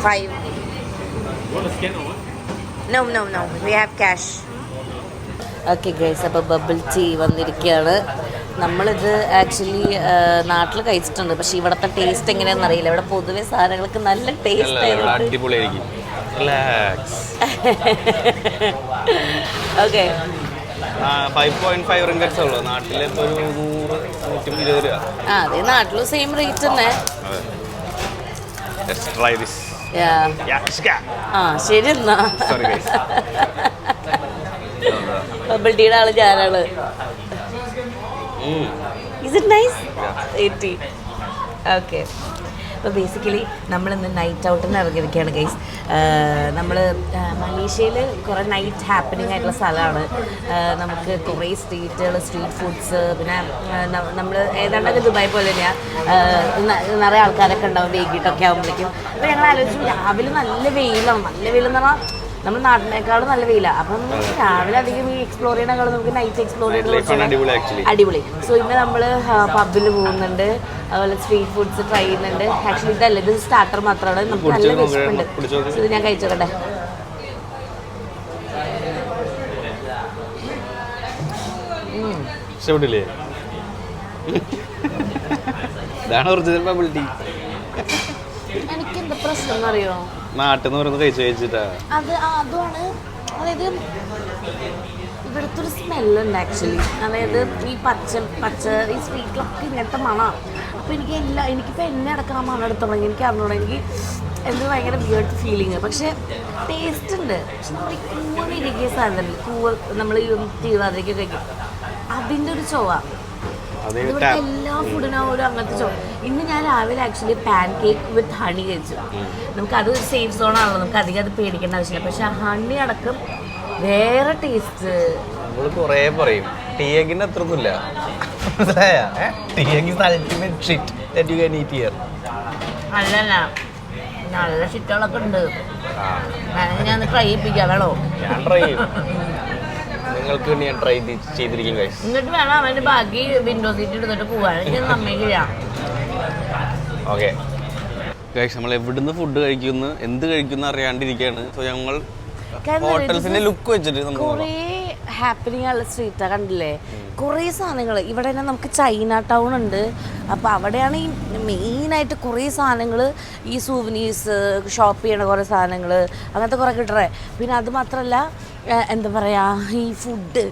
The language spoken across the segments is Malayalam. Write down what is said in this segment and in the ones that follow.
5. No. We have cash. Okay guys, അപ്പോൾ ബബിൾ ടീ വന്നിരിക്കുകയാണ്. നമ്മളിത് ആക്ച്വലി നാട്ടിൽ കഴിച്ചിട്ടുണ്ട്, പക്ഷെ ഇവിടുത്തെ ടേസ്റ്റ് എങ്ങനെയാണെന്ന് അറിയില്ല. ഇവിടെ പൊതുവെ സാധനങ്ങൾക്ക് നല്ല ടേസ്റ്റ് ആയതുകൊണ്ട് ഓക്കെ 5.5 റിംഗറ്റ്സ് ഉള്ളൂ. നാട്ടിലെ ഒരു 100-120 രൂപ. അതെ, നാട്ടിലും സെയിം റേറ്റ് തന്നെ. ശരി എന്നാ. ബബിൾ ടീയുടെ ആള് ഞാനാണ്. Is it nice? 80. ഓക്കെ. അപ്പോൾ ബേസിക്കലി നമ്മളിന്ന് നൈറ്റ് ഔട്ടിന് ഇറങ്ങിയിരിക്കുകയാണ് ഗൈസ്. നമ്മൾ മലേഷ്യയിൽ കുറേ നൈറ്റ് ഹാപ്പനിങ് ആയിട്ടുള്ള സ്ഥലമാണ്. നമുക്ക് കുറേ സ്ട്രീറ്റ് ഫുഡ്സ്, പിന്നെ നമ്മൾ ഏതാണ്ടൊക്കെ ദുബായ് പോലെ തന്നെയാണ്. നിറയെ ആൾക്കാരൊക്കെ ഉണ്ടാവും വൈകിട്ടൊക്കെ ആകുമ്പോഴേക്കും. അപ്പോൾ ഞങ്ങൾ ആലോചിച്ചു, രാവിലെ നല്ല വെയിലെന്ന് പറഞ്ഞാൽ നമ്മൾ നാട്ടിനേക്കാളും നല്ല വെയിലാണ്. അപ്പം രാവിലെ അധികം ഈ എക്സ്പ്ലോർ ചെയ്യണേക്കാളും നമുക്ക് നൈറ്റ് എക്സ്പ്ലോർ ചെയ്യുന്നത് അടിപൊളി. സോ ഇന്ന് നമ്മൾ പബ്ബിൽ പോകുന്നുണ്ട്, അതുപോലെ സ്ട്രീറ്റ് ഫുഡ്സ് ട്രൈ ചെയ്യുന്നുണ്ട്. ആക്ച്വലി ഇതല്ല, ഇത് സ്റ്റാർട്ടർ മാത്രമാണ്. നമുക്ക് നല്ല വിശപ്പുണ്ട്. ഇത് ഞാൻ കഴിച്ചോട്ടെ. എനിക്ക് എന്താ പ്രശ്നം എന്നറിയോ, നാട്ടിൽ നിന്ന് കഴിച്ചിട്ടാ അത് അതുമാണ്. അതായത് ഇവിടുത്തെ ഒരു സ്മെല്ലുണ്ട് ആക്ച്വലി. അതായത് ഈ പച്ച ഈ സ്ട്രീറ്റിലൊക്കെ ഇങ്ങനത്തെ മണമാണ്. അപ്പോൾ എനിക്കിപ്പോൾ എന്നെ അടക്കാൻ മണം എടുത്തുണ്ടെങ്കിൽ എനിക്ക് അറിഞ്ഞൂടെ, എനിക്ക് എന്ത് ഭയങ്കര വിയേർഡ് ഫീലിങ്. പക്ഷേ ടേസ്റ്റ് ഉണ്ട്. പക്ഷെ നമ്മൾ ഈ കൂവന്നിരിക്കുന്ന സാധനം, നമ്മൾ ഈ തിരുവാതിരയ്ക്ക് കഴിക്കും, അതിൻ്റെ ഒരു ചൊവ. ഇവിടുത്തെ എല്ലാ ഫുഡിനും ഒരു അങ്ങനത്തെ ചോ. ഇന്ന് ഞാൻ രാവിലെ ആക്ച്വലി പാൻ കേക്ക് വിത്ത് ഹണി കഴിച്ചു. നമുക്കത് സേഫ് സോൺ ആണല്ലോ, നമുക്ക് അധികം അത് പേടിക്കേണ്ട ആവശ്യമില്ല. പക്ഷെ ഹണി അടക്കം വേറെ ടേസ്റ്റ്. നമ്മൾ കുറേ പറയും ടീ എഗിന് അത്രയൊന്നുമില്ല. അല്ലല്ല, നല്ല ഷിറ്റുകളൊക്കെ ഉണ്ട്. ഞാൻ ട്രൈ ചെയ്യിപ്പിക്കാം, വേണോ? ഞാൻ ട്രൈ ചെയ്യും. നിങ്ങൾക്ക് വേണ്ടി ഞാൻ ട്രൈ ചെയ്തിരിക്കും ഗൈസ്. എന്നിട്ട് വേണം അവൻ്റെ ബാക്കി വിൻഡോ സീറ്റ് എടുത്തിട്ട് പോവാൻ. എനിക്ക് സമ്മതിക്കില്ല. ഓക്കെ ഗൈസ്, നമ്മൾ എവിടുന്ന് ഫുഡ് കഴിക്കുന്നു എന്ത് കഴിക്കുന്നു അറിയാണ്ടിരിക്കുകയാണ്. സോ ഞങ്ങൾ ഹോട്ടൽസിന്റെ ലുക്ക് വെച്ചിട്ട് കുറേ ഹാപ്പനിങ് ഉള്ള സ്ട്രീറ്റാണ്. കണ്ടില്ലേ, കുറേ സാധനങ്ങൾ. ഇവിടെ തന്നെ നമുക്ക് ചൈന ടൗൺ ഉണ്ട്. അപ്പോൾ അവിടെയാണ് ഈ മെയിനായിട്ട് കുറേ സാധനങ്ങൾ, ഈ സൂവനീഴ്സ് ഷോപ്പ് ചെയ്യണ കുറേ സാധനങ്ങൾ അങ്ങനത്തെ കുറേ കിട്ടണേ. പിന്നെ അത് മാത്രമല്ല, എന്താ പറയുക, ഈ ഫുഡ്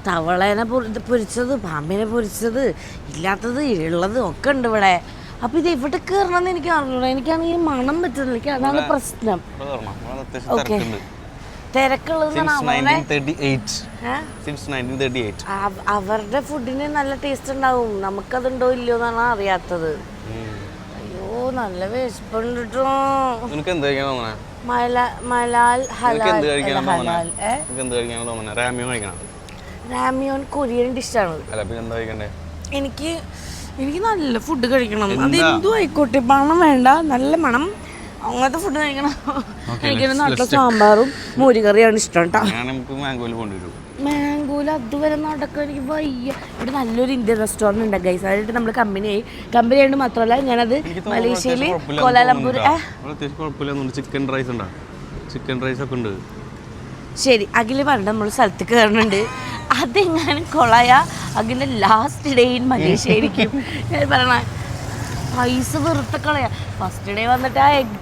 തവളേനെ പൊരിച്ചത്, പാമ്പിനെ പൊരിച്ചത്, ഇല്ലാത്തത് ഉള്ളത് ഒക്കെ ഉണ്ട് ഇവിടെ. അപ്പോൾ ഇത് എവിടെ കയറണമെന്ന് എനിക്ക് അറിഞ്ഞൂടാ. എനിക്കാണെങ്കിൽ മണം പറ്റുന്നില്ല. എനിക്ക് അതാണ് പ്രശ്നം. ഓക്കെ, അവരുടെ ഫുഡിന് നല്ല ടേസ്റ്റ് ഉണ്ടാവും, നമുക്കതുണ്ടോ ഇല്ലയോ എന്നാണ് അറിയാത്തത്. അയ്യോ, നല്ല വിശപ്പുണ്ട് കേട്ടോ. റാമിയോൻ കൊറിയൻ ഡിഷാണ്. എനിക്ക് നല്ല ഫുഡ് കഴിക്കണം. അതെന്തും ആയിക്കോട്ടെ, പണം വേണ്ട, നല്ല മണം, അങ്ങനത്തെ ഫുഡ് കഴിക്കണം. എനിക്ക് നാട്ടിലെ സാമ്പാറും മോരുകറിയാണ് ഇഷ്ടം കേട്ടോ. മാംഗോയിൽ അതുവരെ നടക്കാൻ എനിക്ക് വയ്യ. ഇവിടെ നല്ലൊരു ഇന്ത്യൻ റെസ്റ്റോറൻറ്റ് ഉണ്ട് ഗൈസ്. അതായിട്ട് നമ്മൾ കമ്പനി ആയിട്ട് മാത്രമല്ല, ഞാനത് മലേഷ്യയിൽ കോലാലംപൂർ. ചിക്കൻ റൈസ് ഒക്കെ ഉണ്ട്. ശരി, അഖില് പറഞ്ഞ നമ്മൾ സ്ഥലത്ത് കയറുന്നുണ്ട്. അതെങ്ങാനും കൊളായ അഖിലിൻ്റെ ലാസ്റ്റ് ഡേ ഇൻ മലേഷ്യ ആയിരിക്കും. ഞാൻ പറയണ പൈസ വെറുതെ കളയാ. ഫസ്റ്റ് ഡേ വന്നിട്ട് ആ എഗ്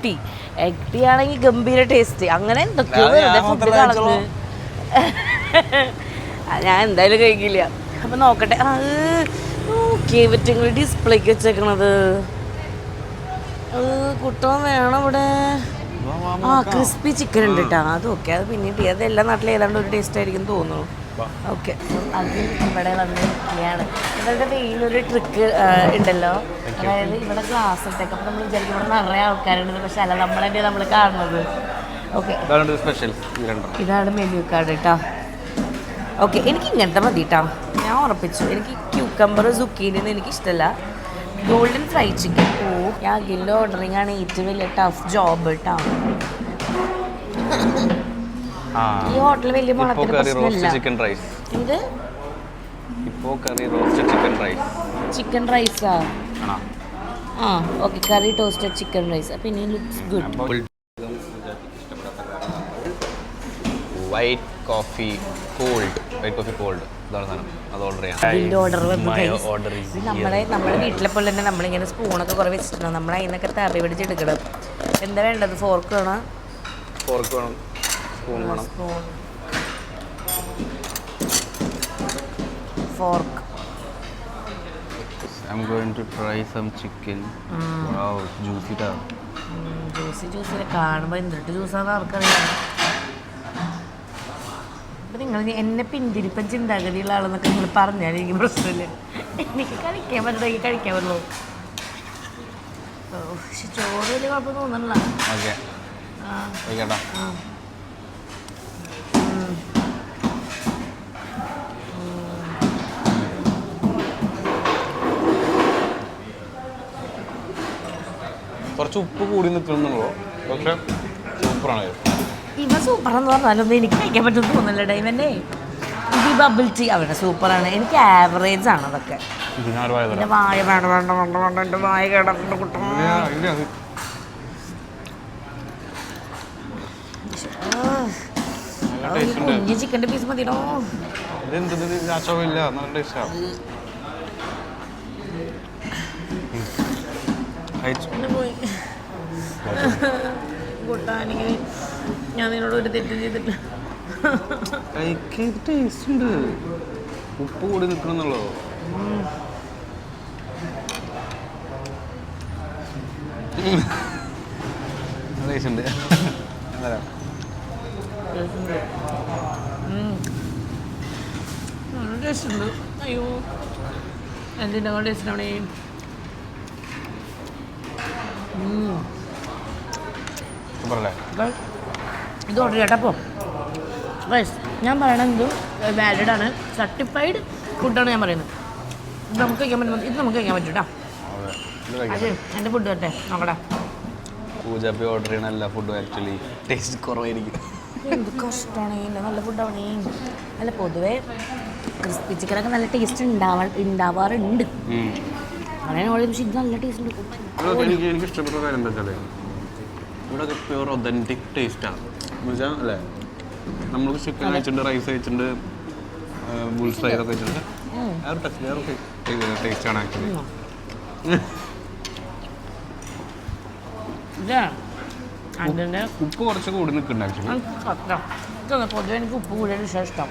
ടീ ആണെങ്കിൽ ഗംഭീര ടേസ്റ്റ്. അങ്ങനെ എന്തൊക്കെയോ ഫുഡ് കളഞ്ഞ് ഞാൻ എന്തായാലും കഴിക്കില്ല. അപ്പം നോക്കട്ടെ. അത് നോക്കിയേ പറ്റും ഡിസ്പ്ലേക്ക് വെച്ചേക്കണത്. കുട്ടം വേണം ഇവിടെ. ക്രിസ്പി ചിക്കൻ ഉണ്ട് കേട്ടോ. അത് ഓക്കെ, അത് പിന്നീട് അത് എല്ലാ നാട്ടിലും ഏതാണ്ട് ഒരു ടേസ്റ്റ് ആയിരിക്കും തോന്നുന്നു. ഓക്കെ, അത് ഇവിടെ വന്നിരിക്കുകയാണ്. ഇവരുടെ വെയിലൊരു ട്രിക്ക് ഉണ്ടല്ലോ, അതായത് ഇവിടെ ഗ്ലാസ് ഇട്ടേക്ക്. അപ്പം നമ്മൾ വിചാരിക്കും ഇവിടെ നിറയെ ആൾക്കാരുണ്ട്, പക്ഷെ അല്ല, നമ്മളെന്നെ നമ്മൾ കാണുന്നത്. ഓക്കെ, ഇതാണ് മെനു കാർഡ് കേട്ടോ. ഓക്കെ, എനിക്ക് ഇങ്ങനത്തെ മതി കേട്ടോ. ഞാൻ ഉറപ്പിച്ചു. എനിക്ക് ക്യൂക്കമ്പർ സുക്കീനിന്ന് എനിക്ക് ഇഷ്ടമല്ല. Golden fried chicken. ഞാൻ അഖിലിൻ്റെ ഓർഡറിങ് ആണ് ഏറ്റവും വലിയ ടഫ് ജോബ് കേട്ടോ. ഈ ഹോട്ടൽ വലിയ ചിക്കൻ റൈസാ. ഓക്കെ, കറി ടോസ്റ്റഡ് ചിക്കൻ റൈസ്. അപ്പം ഇനി looks good. White coffee cold ഇതാണ് സാധനം. അത് ഓർഡർ ഇതിൻ്റെ ഓർഡർ വന്നു ചെയ്യാം. നമ്മുടെ വീട്ടിലെ പോലെ തന്നെ നമ്മളിങ്ങനെ സ്പൂണൊക്കെ കുറേ വെച്ചിട്ടുണ്ടോ, നമ്മൾ അതിനൊക്കെ തറി പിടിച്ചെടുക്കണം. എന്താ വേണ്ടത്? ഫോർക്ക് വേണം, സ്പൂൺ വേണം. Fork. I'm going to try some chicken. Wow, juicy ta. Juice കാണുമ്പോൾ എന്തിട്ട് ജ്യൂസാണെന്ന് ആർക്കറിയാം. അപ്പം നിങ്ങൾ എന്നെ പിന്തിരിപ്പൻ ചിന്താഗതിയുള്ള ആളെന്നൊക്കെ നിങ്ങൾ പറഞ്ഞാൽ എനിക്ക് പ്രശ്നമില്ല. എനിക്ക് കഴിക്കാൻ പറ്റുമെങ്കിൽ കഴിക്കാൻ പറ്റുള്ളൂ. പക്ഷെ ചോറ് വലിയ കുഴപ്പം തോന്നണില്ല. ഓക്കെ കുറച്ച് ഉപ്പ് കൂടി നിൽക്കുന്നുള്ളൂ, പക്ഷെ സൂപ്പറാണ്. ഇവ സൂപ്പറാന്ന് പറഞ്ഞാലൊന്നും എനിക്ക് കഴിക്കാൻ പറ്റുമെന്ന് തോന്നില്ല ഡൈവൻ്റെ. ഇത് ബബിൾ ടീ അവരുടെ സൂപ്പറാണ്. എനിക്ക് ആവറേജ് ആണ് അതൊക്കെ. എൻ്റെ വായ വേണ്ട എൻ്റെ വായ കിടക്കുന്ന കുട്ടം. കുഞ്ഞ് ചിക്കൻ്റെ പീസ് മതിയോ? പോയി കൂട്ടാനെങ്കിൽ ഞാൻ നിന്നോട് ഒരു തെറ്റും ചെയ്തിട്ടില്ല. ടേസ്റ്റ് ഉണ്ട്, ഉപ്പ് കൂടി നിൽക്കണമെന്നുള്ളൂ. ടേസ്റ്റ് ഉണ്ട്. ടേസ്റ്റ് ഉണ്ട്. അയ്യോ എന്തിൻ്റെ ടേസ്റ്റ് ആണ്. ഇത് ഓർഡർ ചെയ്യട്ടപ്പോൾ ഞാൻ പറയണത് വാലിഡ് ആണ്, സർട്ടിഫൈഡ് ഫുഡാണ് ഞാൻ പറയുന്നത്. ഇത് നമുക്ക് കഴിക്കാൻ പറ്റും, ഇത് നമുക്ക് കഴിക്കാൻ പറ്റും കേട്ടോ. അതെ എൻ്റെ ഫുഡ് വരട്ടെ നോക്കട്ടെ. പൂജാപ്പി ഓർഡർ ചെയ്യണ എല്ലാ ഫുഡും ആക്ച്വലി ടേസ്റ്റ് കുറവായിരിക്കും. എന്ത് കഷ്ടമാണ്. നല്ല ഫുഡാണ്. അല്ല പൊതുവേ ക്രിസ്പി ചിക്കനൊക്കെ നല്ല ടേസ്റ്റ് ഉണ്ടാവാറുണ്ട്. അങ്ങനെ ഓർഡർ, പക്ഷേ ഇത് നല്ല ടേസ്റ്റ് ഉണ്ട്. എനിക്ക് ഇഷ്ടപ്പെട്ട കാര്യം എന്താ വെച്ചാൽ ഇവിടെ പ്യൂർ ഒതൻറ്റിക് ടേസ്റ്റാണ്. എന്ന് വെച്ചാൽ അല്ലേ, നമ്മൾ ചിക്കൻ കഴിച്ചിട്ടുണ്ട്, റൈസ് കഴിച്ചിട്ടുണ്ട്, ബുൾസ് ഫ്രൈ ഒക്കെ കഴിച്ചിട്ടുണ്ട്. വേറെ ടേസ്റ്റാണ് ആക്ച്വലി. ഉപ്പ് കുറച്ച് കൂടി നിൽക്കുന്നുണ്ട് ആക്ച്വലി. പൊതുവെ എനിക്ക് ഉപ്പ് കൂടുതൽ ഇഷ്ടം.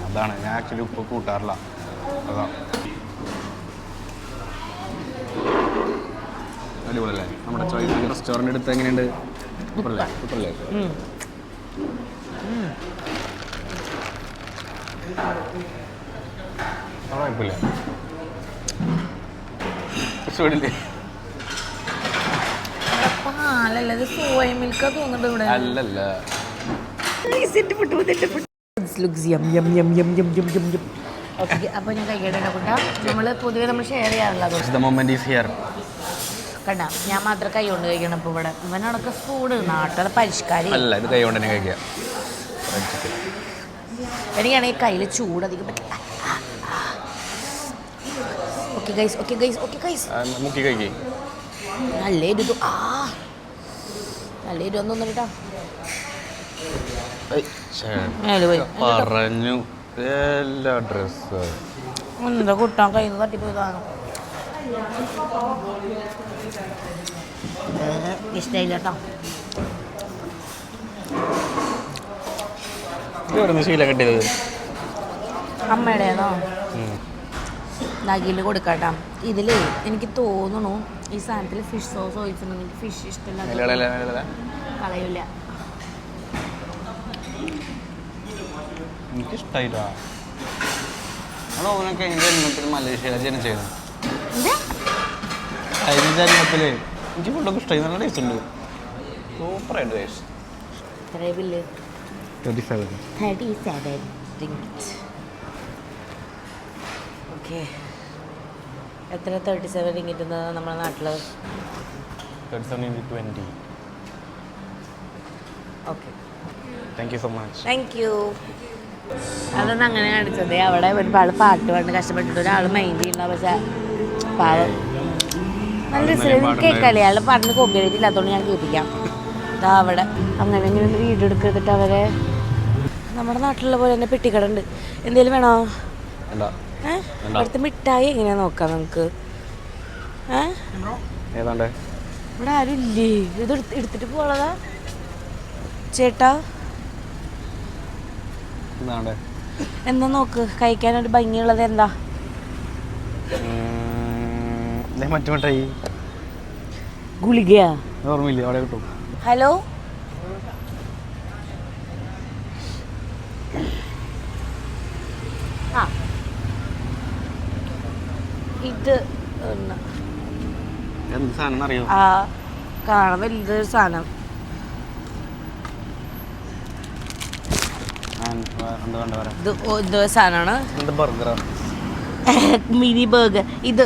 അതാണ്, ഞാൻ ആക്ച്വലി ഉപ്പ് കൂട്ടാറില്ല. അതാ അടിപൊളിയല്ലേ? നമ്മുടെ ചോയ്സ് റെസ്റ്റോറൻറ്റ് എടുത്ത് എങ്ങനെയുണ്ട്? സൂപ്പറല്ലേ? സൂപ്പറല്ലേ? കുഴപ്പമില്ല. ഇഷ്ടപ്പെടില്ലേ? പാലല്ല, സോയ മിൽക്കാ തോന്നുന്നുണ്ട് ഇവിടെ. അല്ലല്ല, അപ്പോൾ ഞാൻ കഴിക്കട്ടെ കൂട്ടാ. പൊതുവെ നമ്മൾ ഷെയർ ചെയ്യാറില്ല. കണ്ട ഞാൻ മാത്രം കൈ കൊണ്ട് കഴിക്കണം. ഇപ്പോൾ ഇവിടെ ഇവനടക്ക സ്പൂണ് നാട്ടിലെ പരിഷ്കാരി അല്ല, ഇത് കൈ കൊണ്ട് തന്നെ കഴിക്കാം. എനിക്കാണെങ്കിൽ കയ്യിൽ ചൂടധികം പറ്റില്ല. ഓക്കെ ഗൈസ് മുക്കി കഴിക്കേ. നല്ല എരിതു. നല്ല എരിവൊന്നും കേട്ടോ. പറഞ്ഞു എല്ലാ ഡ്രസ്സ് എന്താ കുട്ടാൻ കയ്യിൽ നിന്ന് തട്ടിപ്പോയതാണ്. ഇഷ്ടമില്ല കേട്ടോ. ശീലം കിട്ടിയത് അമ്മയുടേതോ നഗിൽ കൊടുക്കാട്ടോ. ഇതിൽ എനിക്ക് തോന്നുന്നു ഈ സാധനത്തിൽ ഫിഷ് സോസ് ഒഴിച്ചിട്ടുണ്ടെങ്കിൽ എനിക്ക് ഫിഷ് ഇഷ്ടമില്ല. കളയില്ല. എനിക്കിഷ്ടായില്ല. ഓനൊക്കെ എൻ്റെ ജന്മത്തിൽ മലേഷ്യയിലെ ജനിച്ചത്. കഴിഞ്ഞ ജന്മത്തില് എനിക്ക് ഫുഡൊക്കെ ഇഷ്ടമായി. നല്ല ടേസ്റ്റ് ഉണ്ട്. സൂപ്പറായിട്ട് ടേസ്റ്റ്. ഓക്കെ എത്ര 37 റിംഗിറ്റ് നമ്മുടെ നാട്ടിൽ? 37 okay thank you so much. Thank you. അതൊന്നും അങ്ങനെ കാണിച്ചത്. അവിടെ ഒരുപാട് പാട്ട് പാട്ട് കഷ്ടപ്പെട്ടിട്ട് ഒരാൾ മൈൻഡ് ചെയ്യണ്ട. പക്ഷേ പാവം നല്ല രസം കേൾക്കാല്ലേ. അയാൾ പറഞ്ഞ് കോപ്പിറൈറ്റ് ഇല്ലാത്തതുകൊണ്ട് ഞാൻ കേൾപ്പിക്കാം. ഇതാ അവിടെ അങ്ങനെ ഇങ്ങനെ വീഡിയോ എടുത്തിട്ട് അവരെ നമ്മുടെ നാട്ടിലുള്ള പോലെ തന്നെ പെട്ടിക്കട ഉണ്ട്. എന്തെങ്കിലും വേണോ? എന്താ അടുത്ത മിഠായി എങ്ങനെയാ നോക്കാം നമുക്ക്. ഏതാണ്ട് ഇവിടെ ആരും ഇല്ലേ? ഇത് എടുത്തിട്ട് പോളതാ ചേട്ടാ. എന്താ നോക്ക്, കഴിക്കാനൊരു ഭംഗിയുള്ളത് എന്താ? മറ്റു മിഠായി ഗുളികയാ? ഓർമ്മയില്ലേ, അവിടെ കിട്ടും. ഹലോ, ആ ഇത് എന്ത് സാധനം അറിയോ? ആ കാണാൻ വലുതൊരു സാധനം. ഇത് സാധനമാണ് മിനി ബർഗർ. ഇത്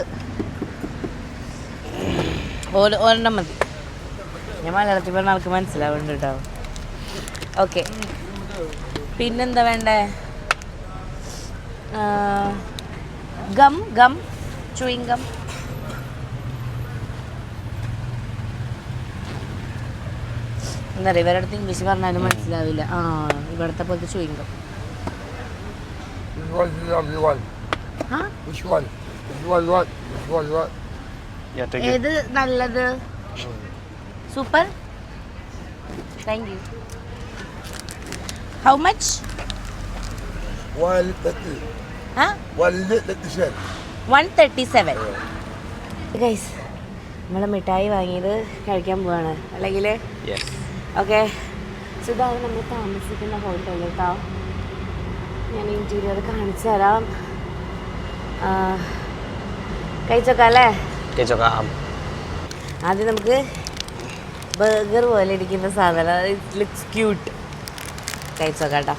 ഒരെണ്ണം മതി. ഞാൻ മലയാളത്തിൽ പറഞ്ഞ ആൾക്ക് മനസ്സിലാവുന്നുണ്ട് കേട്ടോ. ഓക്കെ, പിന്നെന്താ വേണ്ടേ? Gum chewing gum. എന്താ പറയുക, ഇവരുടെ അടുത്ത് ഇംഗ്ലീഷ് പറഞ്ഞാലും മനസ്സിലാവില്ല. ആ, ഇവിടുത്തെ പോലത്തെ ചൂയിങ് ഗം. ഏത് നല്ലത്? Super, thank you. How much? 137. Guys, നമ്മൾ മിഠായി വാങ്ങിയത് കഴിക്കാൻ പോവാണ്, അല്ലെങ്കിൽ ഓക്കെ. സോ ഇതാണ് നമ്മൾ താമസിക്കുന്ന ഹോട്ടൽ കേട്ടോ. ഞാൻ ഇൻറ്റീരിയർ കാണിച്ചു തരാം. കഴിച്ചോക്കാം അല്ലേ? ആദ്യം നമുക്ക് ബർഗർ പോലെ ഇരിക്കുന്ന സാധനം, ഇറ്റ് ലുക്സ് ക്യൂട്ട്. കഴിച്ചോക്കാം കേട്ടോ.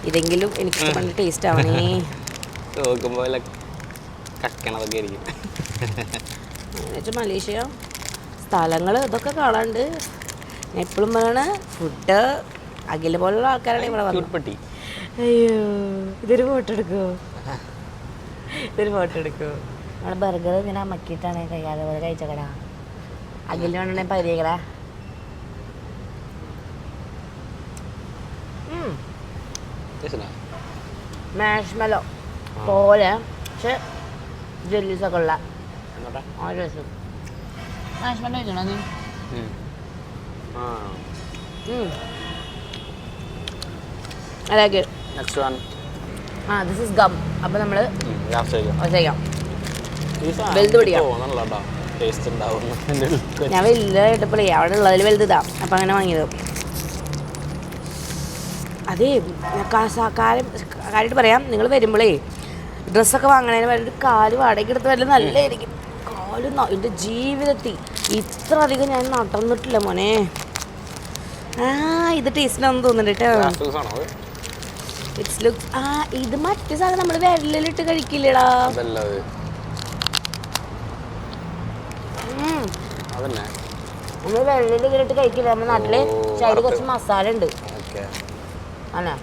ഇതെങ്കിലും എനിക്ക് നല്ല ടേസ്റ്റ് ആവണേ. മലേഷ്യ സ്ഥലങ്ങൾ ഇതൊക്കെ കാണാണ്ട്. ഞാൻ എപ്പോഴും പറയണ ഫുഡ് അഖില പോലുള്ള ആൾക്കാരാണ് ഇവിടെ വന്നത്. അയ്യോ, ഇതൊരു ഫോട്ടോ എടുക്കുമോ? നമ്മളെ ബർഗർ ഇങ്ങനെ അമക്കിയിട്ടാണ് കഴിക്കാതെ പോലെ കഴിച്ചക്കടാ. അഖിലിന് വേണ്ടേ പരിചയക്കടാ. മാഷ്മെലോ പോലെ, പക്ഷെ ജെല്ലീസൊക്കെ ഉള്ള ആ രസം. മാഷ്മെലോ കഴിക്കണോ നീ? അതൊക്കെ ദിസ് ഇസ് ഗം. അപ്പം നമ്മൾ ചെയ്യാം. വലുത് പിടിക്കാം. ഞാൻ വലുതായിട്ടപ്പോഴേ അവിടെ ഉള്ളതിൽ വലുതാ, അപ്പം അങ്ങനെ വാങ്ങിയത്. അതേ കാര്യമായിട്ട് പറയാം, നിങ്ങൾ വരുമ്പോഴേ ഡ്രസ്സൊക്കെ വാങ്ങണതിന് വേണ്ടി ഒരു കാല് വാടകയ്ക്ക് എടുത്ത് വരല് നല്ലതായിരിക്കും. കാല് എൻ്റെ ജീവിതത്തിൽ ഇത്ര അധികം ഞാൻ നടന്നിട്ടില്ല മോനെ. ഇത് ടേസ്റ്റിനാണെന്ന് തോന്നുന്നുണ്ട് കേട്ടോ. ഇറ്റ്സ് ലുക്സ് ഇത് മറ്റേ സാധനം നമ്മൾ വിരലിലിട്ട് കഴിക്കില്ലടാ. നമ്മൾ വിരലിൽ ഇട്ട് കഴിക്കില്ല നമ്മുടെ നാട്ടില്. പക്ഷെ അതിൽ കുറച്ച് മസാല ഉണ്ട്. ആണോ?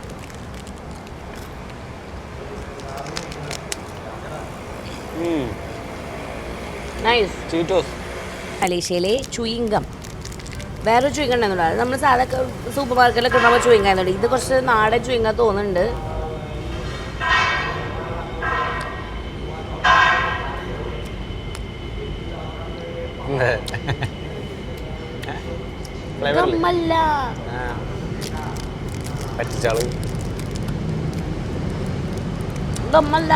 മലേഷ്യയിലെ ചുയിങ്കം. വേറൊരു ചുയിങ്കം ഉണ്ടായിരുന്നുള്ളൂ. അത് നമ്മൾ സാധാ സൂപ്പർ മാർക്കറ്റിലൊക്കെ ഉണ്ടാകുമ്പോൾ ചുയിങ്കം ആയിരുന്നുണ്ട്. ഇത് കുറച്ച് നാടൻ ചുയിങ്കം തോന്നുന്നുണ്ട്. ഗമ്മല്ല. ഗമ്മല്ല.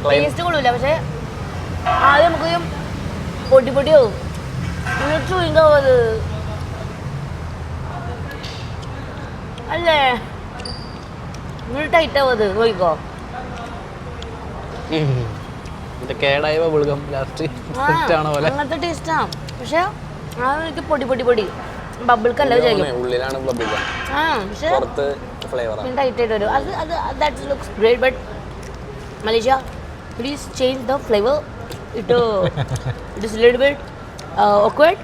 ടേസ്റ്റ് കൊള്ളൂല. പക്ഷെ ആദ്യം നമുക്ക് പൊടിയാവും. ചുയിങ്കാവും അത് അല്ലേ? ടൈറ്റ് ആവും അത്. നോക്കിക്കോ. അങ്ങനത്തെ ടേസ്റ്റാ. പക്ഷെ എനിക്ക് പൊടി ബബിൾക്കല്ല ടൈറ്റ് ആയിട്ട് വരും. that looks great, but Malaysia, please change the flavor. It is a little bit awkward,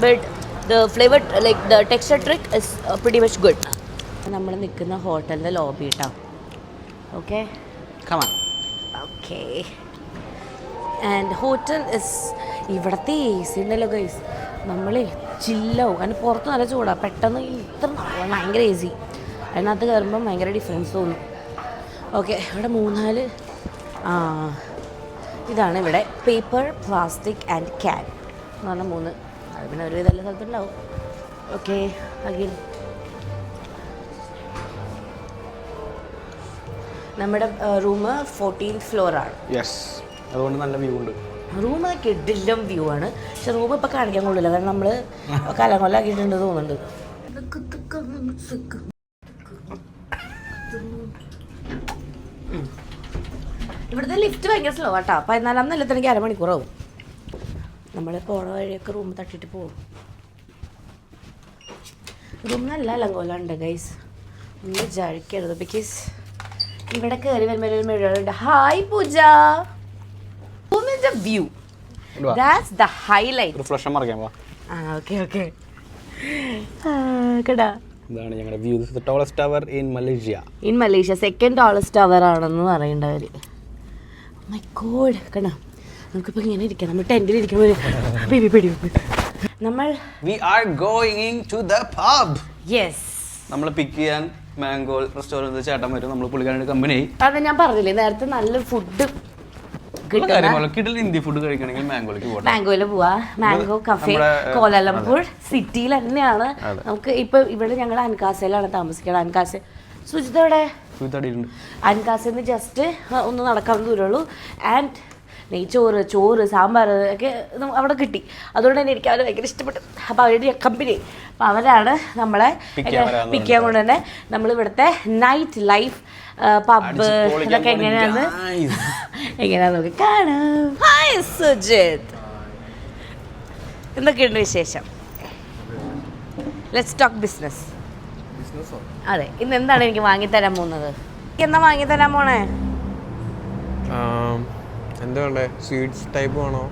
but the flavor, like the texture trick is pretty much good. നമ്മൾ നിൽക്കുന്ന ഹോട്ടലിൻ്റെ ലോബി കേട്ടോ. Okay, come on. Okay, and hotel is ഇവിടുത്തെ എ സി ഉണ്ടല്ലോ ഗൈസ്, നമ്മൾ ചില്ലാവും. കാരണം പുറത്ത് നല്ല ചൂടാണ്, പെട്ടെന്ന് ഇത്ര ഭയങ്കര എ സി, അതിനകത്ത് കയറുമ്പം ഭയങ്കര ഡിഫറൻസ് തോന്നും. ഓക്കെ, ഇവിടെ 3-4 ഇതാണ് ഇവിടെ പേപ്പർ, പ്ലാസ്റ്റിക് ആൻഡ് ക്യാൻ എന്ന് പറഞ്ഞാൽ 3. അത് പിന്നെ ഒരു ഇതെല്ലാം സ്ഥലത്തുണ്ടാവും. ഓക്കെ, അഗെയിൻ നമ്മുടെ റൂം 14th ഫ്ലോറാണ്. യെസ്, അതുകൊണ്ട് നല്ല വ്യൂ ഉണ്ട്. റൂം കിഡിലും വ്യൂ ആണ്. പക്ഷെ റൂം ഇപ്പം കാണിക്കാൻ കൊള്ളില്ല, കാരണം നമ്മൾ കലകൊല്ലാക്കിയിട്ടുണ്ട് തോന്നുന്നുണ്ട്. ഇവിടുത്തെ ലിഫ്റ്റ് ഭയങ്കര സ്ലോ ആട്ടോ. 14 നിലത്തിലേക്ക് അരമണിക്കൂറാവും. നമ്മൾ പോണ വഴിയൊക്കെ റൂം തട്ടിയിട്ട് പോകും. റൂം നല്ല അലങ്കോലുണ്ട് ഗൈസ്, ഒന്നും വിചാരിക്കരുത്. ബിക്കോസ് ഇവിടെ കയറി വരുമ്പോൾ ഒരു മിഴറുണ്ട്. Hi Pooja, view, that's the highlight. Flush മറിക്കാൻ വാ. ഓക്കെ ഓക്കെ, കേടാ. ഇതാണ് ഞങ്ങളുടെ view. This is the tallest tower in Malaysia. In Malaysia second tallest tower ആണെന്ന് പറയേണ്ടവർ. മൈ ഗോഡ്, കണ്ടാ നമുക്കിപ്പോൾ ഇങ്ങനെ ഇരിക്കാം. നമ്മൾ ടെന്റിൽ ഇരിക്കുമ്പോൾ നമ്മൾ we are going to the pub. Yes, നമ്മൾ പിക്ക് ചെയ്യാൻ മാംഗോ റെസ്റ്റോറൻറ്റ് ചേട്ടൻ വരും. നമ്മൾ പുള്ളിക്കാരുടെ കമ്പനി. അത് ഞാൻ പറഞ്ഞില്ലേ നേരത്തെ, നല്ല ഫുഡ് കിട്ടില്ല. ഹിന്ദി ഫുഡ് കഴിക്കണമെങ്കിൽ മാംഗോയിലേക്ക് പോകാം. മാംഗോയിൽ പോവാ. മാംഗോ കഫേ കോലാലംപൂർ സിറ്റിയിൽ തന്നെയാണ്. നമുക്ക് ഇപ്പൊ ഇവിടെ ഞങ്ങൾ അൻകാസയിലാണ് താമസിക്കുന്നത്. അൻകാസ സുജിത ഇവിടെ അൻകാസന്ന് ജസ്റ്റ് ഒന്ന് നടക്കാവുന്ന ദൂരമുള്ളൂ. ആൻഡ് നെയ്ച്ചോറ്, ചോറ്, സാമ്പാർ ഒക്കെ അവിടെ കിട്ടി. അതുകൊണ്ട് തന്നെ എനിക്ക് അവർ ഭയങ്കര ഇഷ്ടപ്പെട്ടു. അപ്പോൾ അവരുടെ കമ്പനി, അപ്പോൾ അവരാണ് നമ്മളെ പിക്ക് ചെയ്യാൻ കൊണ്ട് തന്നെ നമ്മൾ ഇവിടുത്തെ നൈറ്റ് ലൈഫ്, പബ്ബ് ഇതൊക്കെ എങ്ങനെയാണെന്ന് നോക്കി കാണാം. ഹായ് സുജിത്, എന്തൊക്കെയുണ്ട് വിശേഷം? Let's talk business. അതെ, ഇന്ന് എന്താണ് എനിക്ക് വാങ്ങിത്തരാൻ പോകുന്നത്? എന്നാ വാങ്ങിത്തരാൻ പോണേ? എന്താ വേണ്ടേ? സ്വീറ്റ്സ് ടൈപ്പ് ആണോ?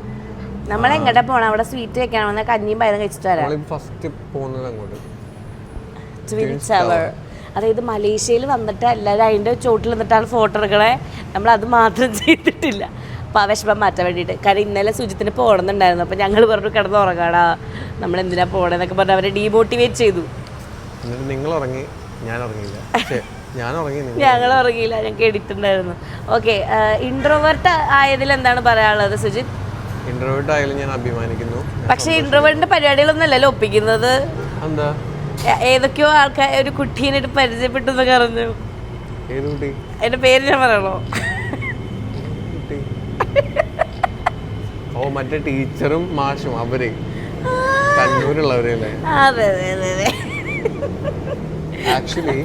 നമ്മൾ എങ്ങോട്ടാ പോണേ? അവിടെ സ്വീറ്റ് വെക്കാണോ? കഞ്ഞിയും പയറും കഴിച്ചിട്ട് വരാം. ഫസ്റ്റ് പോകുന്നത് അങ്ങോട്ട് ട്വിൻ ടവർ. അതായത് മലേഷ്യയിൽ വന്നിട്ട് എല്ലാവരും അതിൻ്റെ ചോട്ടിൽ നിന്നിട്ടാണ് ഫോട്ടോ എടുക്കണേ. നമ്മൾ അത് മാത്രം ചെയ്തിട്ടില്ല. അപ്പോൾ ആ വിഷമം മാറ്റാൻ വേണ്ടിയിട്ട്. കാരണം ഇന്നലെ സുജിത്തിന് പോകണമെന്നുണ്ടായിരുന്നു. അപ്പോൾ ഞങ്ങൾ പറഞ്ഞു കിടന്ന് ഉറങ്ങാടാ, നമ്മൾ എന്തിനാ പോകണമെന്നൊക്കെ പറഞ്ഞ് അവരെ ഡീമോട്ടിവേറ്റ് ചെയ്തു. എന്നിട്ട് നിങ്ങൾ ഉറങ്ങി, ഞാൻ ഉറങ്ങിയില്ല. ഞങ്ങൾ ഉറങ്ങിയില്ല, ഞങ്ങൾക്ക് എഡിറ്റുണ്ടായിരുന്നു. ഓക്കെ, ഇൻട്രോവേർട്ട് ആയതിൽ എന്താണ് പറയാനുള്ളത് സുജിത്? ഇൻട്രോവേർട്ട് ആയാലും ഞാൻ അഭിമാനിക്കുന്നു. പക്ഷേ ഇൻട്രോവേർട്ടിന്റെ പരിപാടികളൊന്നും അല്ലല്ലോ ഒപ്പിക്കുന്നത്. എന്താ? ഏതൊക്കെയോ ആൾക്കാർ ഒരു കുട്ടീനെ പരിചയപ്പെട്ടു എന്നൊക്കെ അറിഞ്ഞു. ഏത് കുട്ടി? എന്റെ പേര് ഞാൻ പറയണോ? ഓ, മറ്റേ ടീച്ചറും മാഷും, അവര് കണ്ണൂരുള്ളവരല്ലേ? അതെ അതെ അതെ അതെ. ആക്ച്വലി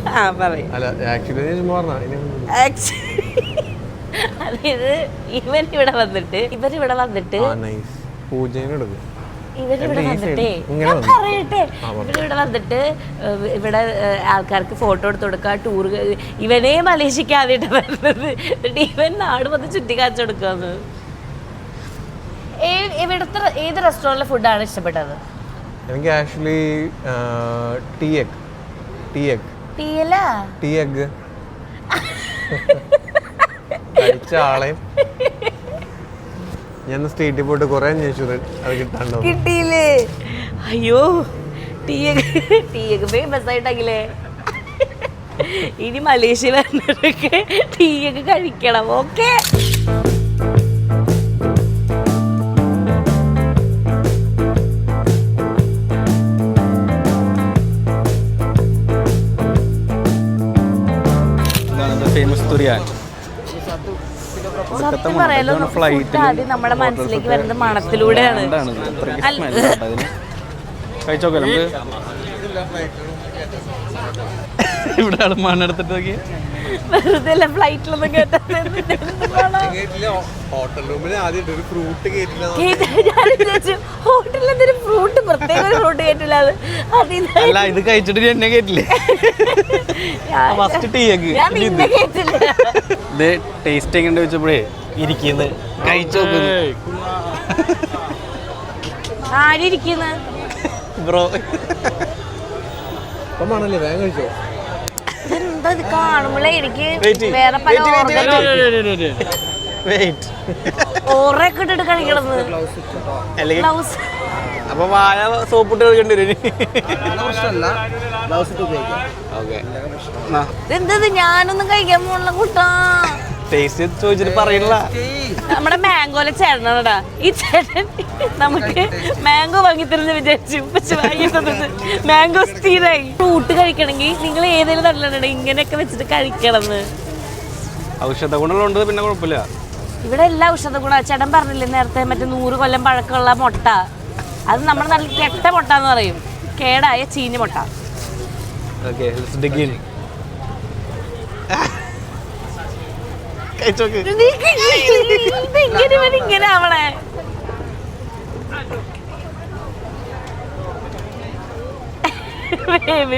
അതായത് ഇവരിവിടെ വന്നിട്ട് ഇവരിവിടെ വന്നിട്ട് ഇവിടെ ആൾക്കാർക്ക് ഫോട്ടോ എടുത്ത് കൊടുക്കുക, ടൂർ. ഇവനെ മലേഷ്യക്ക് ആദ്യമായിട്ട് വരുന്നത്. ഇവൻ നാട് വന്ന് ചുറ്റിക്കാച്ചു കൊടുക്കാന്ന്. ഇവിടുത്തെ ഏത് റെസ്റ്റോറൻറ്റിലെ ഫുഡാണ് ഇഷ്ടപ്പെട്ടത്? എനിക്ക് ആക്ച്വലി ടീ എഗ് കഴിച്ച ആളെയും ഞാൻ സ്ട്രീറ്റിൽ പോയിട്ട് കുറെ അന്വേഷിച്ചു, അത് കിട്ടാണ്ടോ? കിട്ടിയില്ലേ? അയ്യോ, ടീ എഗ് ഫേമസ് ആയിട്ടെങ്കിലേ ഇനി മലേഷ്യ വരുന്നവരൊക്കെ ടീ എഗ് കഴിക്കണം. ഓക്കെ, സത്യം പറയാലോ, ഫുഡ് ആദ്യം നമ്മുടെ മനസ്സിലേക്ക് വരുന്നത് മണത്തിലൂടെയാണ്. കഴിച്ചോക്കെ നമുക്ക് ഇവിടെ മണ്ണെടുത്തിട്ട് നോക്കി വെറുതെ ഫ്ലൈറ്റിലൊന്നും ഹോട്ടൽ റൂമിൽ ആദ്യം ഒരു ഫ്രൂട്ട് ഹോട്ടലിൽ എന്തൊരു ഫ്രൂട്ട്, പ്രത്യേക ഒരു ഫ്രൂട്ട് കേട്ടില്ല. അല്ല, ഇത് കഴിച്ചിട്ട് എന്നെ കേട്ടില്ലേ? ഫസ്റ്റ് ടീ എഗ് ഇത് ടേസ്റ്റ് എങ്ങനെ വെച്ചപ്പോഴേ ഇരിക്കുന്നത് കഴിച്ചു നോക്കുന്നു. ആരിയ്ക്കുന്ന ബ്രോ ആണല്ലേ? വേഗം കഴിച്ചോ. എന്താ കാണുമ്പോഴേ എനിക്ക് വേറെ പല വെയിറ്റ് ഓറൊക്കെ ഇട്ടിട്ട് കഴിക്കണത്. ഗ്ലൗസ് അപ്പൊ വായ സോപ്പിട്ട് കഴിക്കേണ്ടി വരും. എന്തത് ഞാനൊന്നും കഴിക്കാൻ പോണ കൂട്ടാ. ടേസ്റ്റ് ചോദിച്ചിട്ട് പറയണില്ല. നമ്മുടെ മാംഗോയിലെ ചേട്ടനാടാ ഈ ചേട്ടൻ. നമുക്ക് മാംഗോ വാങ്ങിത്തരുന്ന വിചാരിച്ചു, പക്ഷെ വാങ്ങി തന്നത് മാംഗോ സ്ഥിരായി. ഫ്രൂട്ട് കഴിക്കണമെങ്കിൽ നിങ്ങൾ ഏതെങ്കിലും തട്ടിലുണ്ട് ഇങ്ങനെയൊക്കെ വെച്ചിട്ട് കഴിക്കണമെന്ന്. ഔഷധ ഗുണങ്ങളുണ്ട്, പിന്നെ കുഴപ്പമില്ല. ഇവിടെ എല്ലാ ഔഷധ ഗുണ. ചേട്ടൻ പറഞ്ഞില്ലേ നേരത്തെ മറ്റേ 100 കൊല്ലം പഴക്കമുള്ള മുട്ട, അത് നമ്മുടെ നാട്ടിൽ കെട്ട മുട്ട എന്ന് പറയും, കേടായ ചീഞ്ഞ മുട്ട. ഇങ്ങനെ അവളെ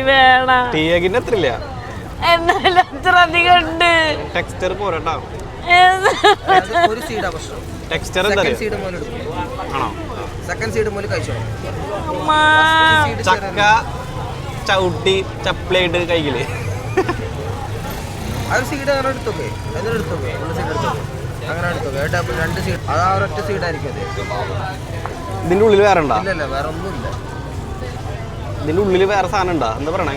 വേണം എത്രയില്ല, എന്നാലും അത്ര അധികം ഉണ്ട്. ടെക്സ്ചർ പോരട്ടോ. ടെക്സ്ചർ എന്താ ആണോ? ചക്ക ചവിട്ടി ചപ്പിളായിട്ട് കഴിക്കില്ലേ? ഇതിന്റെ ഉള്ളിൽ വേറെ ഉണ്ടോ? ഇതിന്റെ ഉള്ളിൽ വേറെ സാധനം ഉണ്ടോ? എന്താ പറയണേ?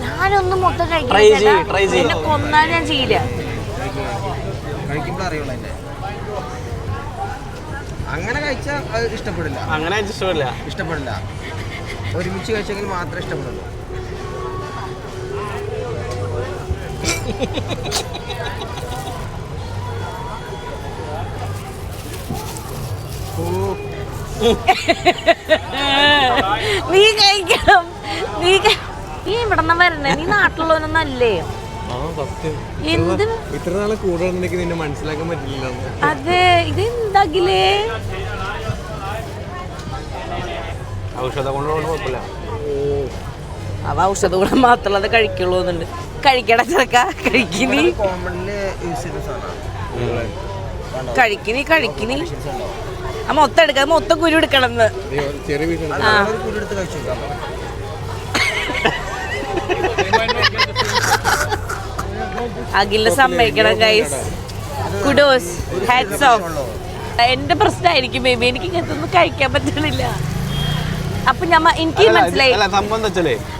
ഞാനൊന്നും മൊത്തം കഴിക്കില്ല, കൊന്നാൽ ഞാൻ ചെയ്യില്ല. അങ്ങനെ കഴിച്ചാൽ ഇഷ്ടപ്പെടില്ല. അങ്ങനെ ഇഷ്ടപ്പെടില്ല. ഒരുമിച്ച് കഴിച്ചെങ്കിൽ മാത്രമേ ഇഷ്ടപ്പെടുള്ളൂ. നീ കഴിക്കണം. നീ ഇവിടെ വരണേ, നീ നാട്ടിലുള്ളവനൊന്നല്ലേ? ഇത്ര നാളെ കൂടെ നിന്നെ മനസ്സിലാക്കാൻ പറ്റില്ല. അതെ, ഇത് എന്താകിലേ ഔഷധ ഗുണമുള്ള കുഴപ്പമില്ല. അവ ഔഷധ ഗുണം മാത്രമല്ല കഴിക്കുള്ളൂ എന്നുണ്ട്. കഴിക്കട ചെറുക്ക കഴിക്കിനി കഴിക്കിനി ആ മൊത്തം എടുക്കാം, മൊത്തം കുരു എടുക്കണം. അഖിലിനെ സമ്മതിക്കണം ഗൈസ്. Kudos, hats off. എന്റെ പ്രശ്നമായിരിക്കും ബേബി, എനിക്ക് ഇങ്ങനത്തെ ഒന്നും കഴിക്കാൻ പറ്റണില്ല. അപ്പൊ എനിക്ക് മനസ്സിലായി.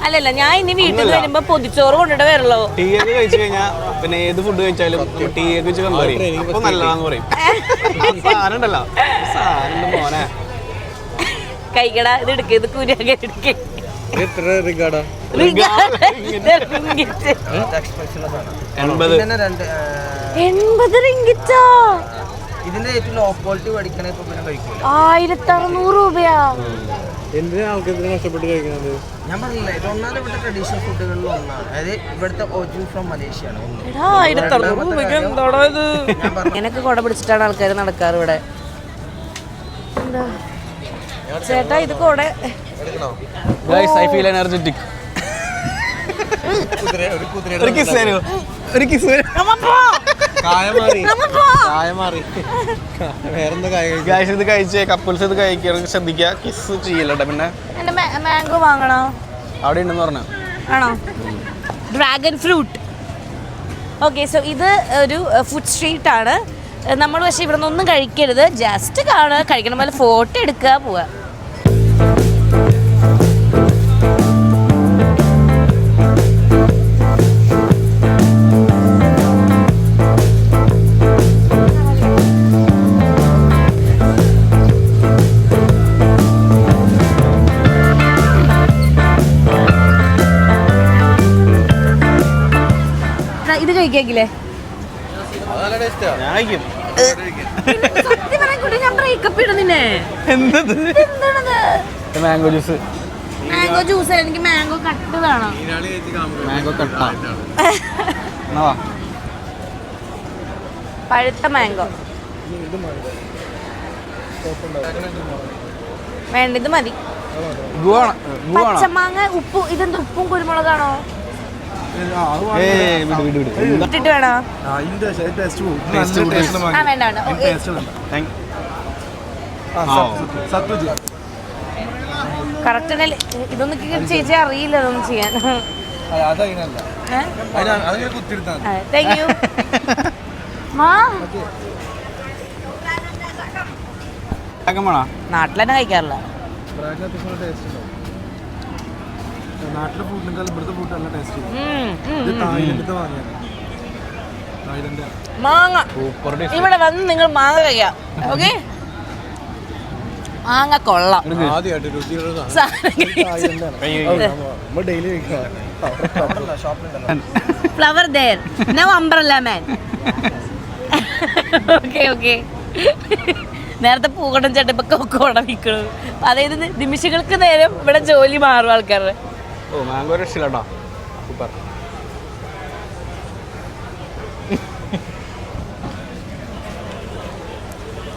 അല്ലല്ല, ഞാൻ ഇനി വീട്ടിൽ വരുമ്പോ പൊതിച്ചോറ് കൊണ്ടിട്ട് വരുള്ളൂ. ടീ ഒക്കെ കഴിച്ചു കഴിഞ്ഞാൽ പിന്നെ ഏത് ഫുഡ് കഴിച്ചാലും ടീ ഒക്കെ വെച്ച് കമ്പയർ ചെയ്യും. അപ്പൊ നല്ലതാന്ന് പറയും. സാധനം ഉണ്ടല്ലോ, സാധനം മോനെ കഴിക്കടാ, ഇത് എടുക്ക, ഇത് കുരുക്കെ എടുക്കേ. ഇതിന്റെ ഏറ്റവും ലോ ക്വാളിറ്റി പഠിക്കണേ 1600 രൂപയാ. ഞാൻ പറഞ്ഞില്ല, ഇത് ഒന്നാമത് ഇവിടുത്തെ ട്രഡീഷണൽ ഫുഡുകളിൽ ഒന്നാണ്. അതായത് ഇവിടുത്തെ ഒറിജിൻ ഫ്രം മലേഷ്യ ആണ്. എനിക്ക് കൊട പിടിച്ചിട്ടാണ് ആൾക്കാർ നടക്കാറ് ഇവിടെ. എന്താ ചേട്ടാ ഇത് കൊട? Guys, I feel energetic. ഒരു കിസ് തരൂ, ഒരു കിസ് തരൂ. ഗൈസ് ഇത് കഴിച്ചേ, കപ്പിൾസ് ഇത് കഴിക്കുക, ശ്രദ്ധിക്കുക, കിസ് ചെയ്യല്ലോ. പിന്നെ എന്റെ മാംഗോ വാങ്ങണോ? അവിടെ ഉണ്ടെന്ന് പറഞ്ഞു. ആണോ? Dragon fruit. ഓക്കെ, സോ ഇത് ഒരു ഫുഡ് സ്ട്രീറ്റ് ആണ്. നമ്മൾ പക്ഷേ ഇവിടെ നിന്നൊന്നും കഴിക്കരുത്, ജസ്റ്റ് കാണുക, കഴിക്കണ പോലെ ഫോട്ടോ എടുക്കുക, പോവുക. ഇത് കഴിക്കാക്കില്ലേ? ഞാൻ കഴിക്കും. ഞാൻ ബ്രേക്കപ്പ് ഇടുന്നില്ലേ? Mango juice. മാംഗോ ജ്യൂസ് എനിക്ക് മാംഗോ കട്ട് വേണം. മാംഗോ കട്ട പഴുത്ത മാംഗോ വേണ്ട, ഇത് മതി. പച്ചമാങ്ങ ഉപ്പ്, ഇതെന്ത് ഉപ്പും കുരുമുളകാണോ? ഇട്ടിട്ട് വേണോ? വേണ്ട വേണ്ട. കറക്റ്റ് ഇതൊന്നും ചേച്ചി അറിയില്ല ഇതൊന്നും ചെയ്യാൻ. Thank you. നാട്ടിൽ തന്നെ കഴിക്കാറില്ല. നാട്ടിലെ ഫുഡിനേക്കാൾ ഇവിടുത്തെ ഫുഡ് നല്ല ടേസ്റ്റ്. തായ്ലൻഡിലത്തെ മാങ്ങ ഇവിടെ വന്ന് നിങ്ങൾ മാങ്ങ കഴിക്കാം. ഓക്കെ, മാങ്ങ കൊള്ളാം. Flower there no umbrella man. Okay okay. നേരത്തെ പൂക്കോട്ടം ചേട്ടൻ ഇപ്പൊ കൊക്കോട വിൽക്കണു. അതായത് നിമിഷങ്ങൾക്ക് നേരം ഇവിടെ ജോലി മാറും ആൾക്കാരുടെ. ഓ മാംഗോ രക്ഷയില്ലാട്ടോ, സൂപ്പർ.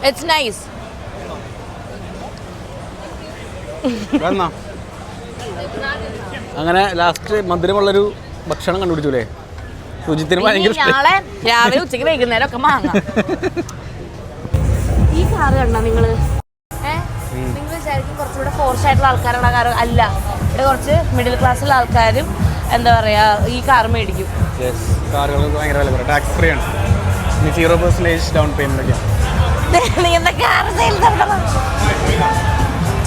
It's nice. അങ്ങനെ ലാസ്റ്റ് മധുരമുള്ളൊരു ഭക്ഷണം കണ്ടുപിടിച്ചൂലേ? രുചിത്തിന് ഭയങ്കര നാളെ രാവിലെ ഉച്ചയ്ക്ക് വൈകുന്നേരം ഒക്കെ മാങ്ങ. ഈ കാറ് കണ്ടോ നിങ്ങള്? നിങ്ങൾ വിചാരിക്കും കുറച്ചുകൂടെ ഫോർസ് ആയിട്ടുള്ള ആൾക്കാരാണ് കാറ്. അല്ല, ഇവിടെ കുറച്ച് മിഡിൽ ക്ലാസ്സിലുള്ള ആൾക്കാരും എന്താ പറയാ ഈ കാർ മേടിക്കും. കാറുകൾക്ക് ഭയങ്കര വില കുറവ്, ടാക്സ് ഫ്രീ ആണ്, 0% ഡൗൺ പേയ്മെന്റ് ഒക്കെയാണ്.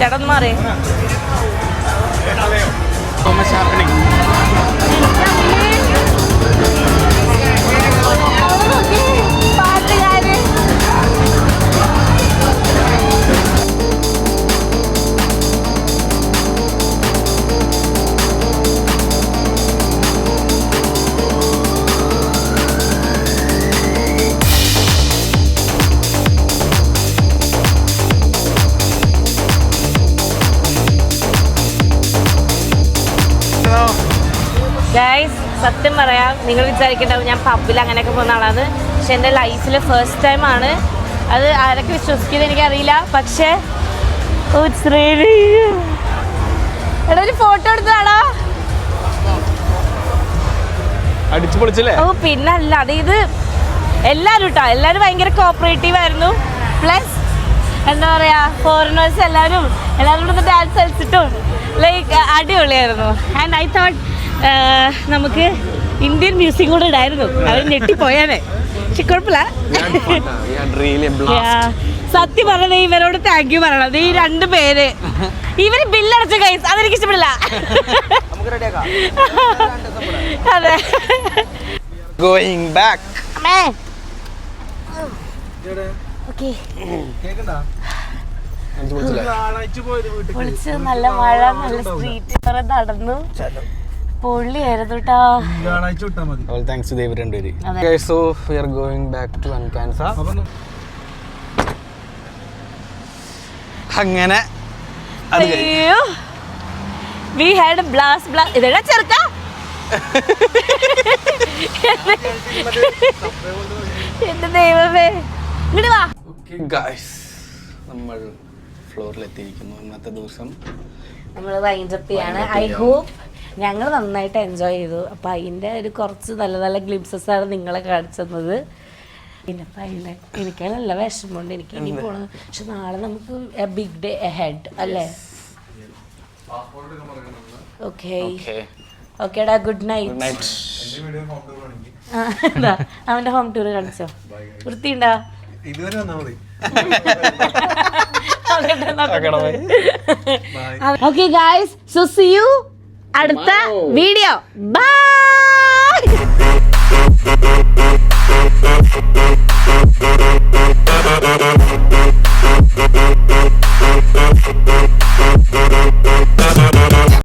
ചേട്ടൻ മാറി. ഗൈസ്, സത്യം പറയാം, നിങ്ങൾ വിചാരിക്കേണ്ടാവും ഞാൻ പബ്ബിൽ അങ്ങനെയൊക്കെ പോകുന്ന ആളാണ്. പക്ഷെ എൻ്റെ ലൈഫിൽ ഫസ്റ്റ് ടൈമാണ്. അത് ആരൊക്കെ വിശ്വസിക്കുന്നത് എനിക്കറിയില്ല. പക്ഷേ എടാ ഒരു ഫോട്ടോ എടുത്തതാണോ? അടിച്ചു പൊളിച്ചല്ലേ? ഓ പിന്നല്ല, ഇത് എല്ലാവരും കേട്ടോ, എല്ലാവരും ഭയങ്കര കോപ്പറേറ്റീവ് ആയിരുന്നു. പ്ലസ് എന്താ പറയുക, ഫോറിനേഴ്സ് എല്ലാവരും കൂടെ ഡാൻസ് കളിച്ചിട്ടും ലൈക്ക് അടിപൊളിയായിരുന്നു. ആൻഡ് ഐ തോട്ട് നമുക്ക് ഇന്ത്യൻ മ്യൂസിക് കൂടെ ഇടായിരുന്നു. അവർ ഞെട്ടിപ്പോയാനെ. പക്ഷെ കുഴപ്പമില്ല. സത്യം പറഞ്ഞത് ഇവരോട് താങ്ക് യു പറയണം. ഈ 2 പേര് ഇവര് ബില്ലടച്ച കൈസ്, അതെനിക്ക് ഇഷ്ടപ്പെടില്ല. അതെ. Going back. പൊളിച്ച് നല്ല മഴ, നല്ല സ്ട്രീറ്റ് കുറെ നടന്നു. പൊള്ളിയായിരുന്നു കേട്ടോ. താങ്ക്സ് ടു ദേവ് രണ്ടുപേര്. So we are going back to അൻകാൻസ. അങ്ങനെ അയ്യോ, വി ഹാഡ് ബ്ലാസ്റ്റ്. ഇതെടാ ചെറുക്ക, എന്റെ ദൈവമേ, ഇങ്ങോട്ട് വാ. ഗൈസ്, നമ്മൾ ഫ്ലോറിലെത്തിയിരിക്കുന്നു. ഇന്നത്തെ ദിവസം നമ്മൾ വൈൻഡപ്പ് ചെയ്യാണ്. ഐ ഹോപ്പ് ഞങ്ങൾ നന്നായിട്ട് എൻജോയ് ചെയ്തു. അപ്പം അതിൻ്റെ ഒരു കുറച്ച് നല്ല നല്ല ഗ്ലിംസസ് ആണ് നിങ്ങളെ കാണിച്ചത്. പിന്നെ അതിൻ്റെ എനിക്ക് നല്ല വിഷമമുണ്ട്. എനിക്ക് ഇനി പോണത്. പക്ഷെ നാളെ നമുക്ക് ബിഗ് ഡേ ഹെഡ് അല്ലേ? ഓക്കെ ഓക്കേടാ, ഗുഡ് നൈറ്റ്. അവൻ്റെ ഹോം ടൂർ കാണിച്ചോ? വൃത്തിയുണ്ടാ? Okay guys, so see you അടുത്ത വീഡിയോ. ബൈ.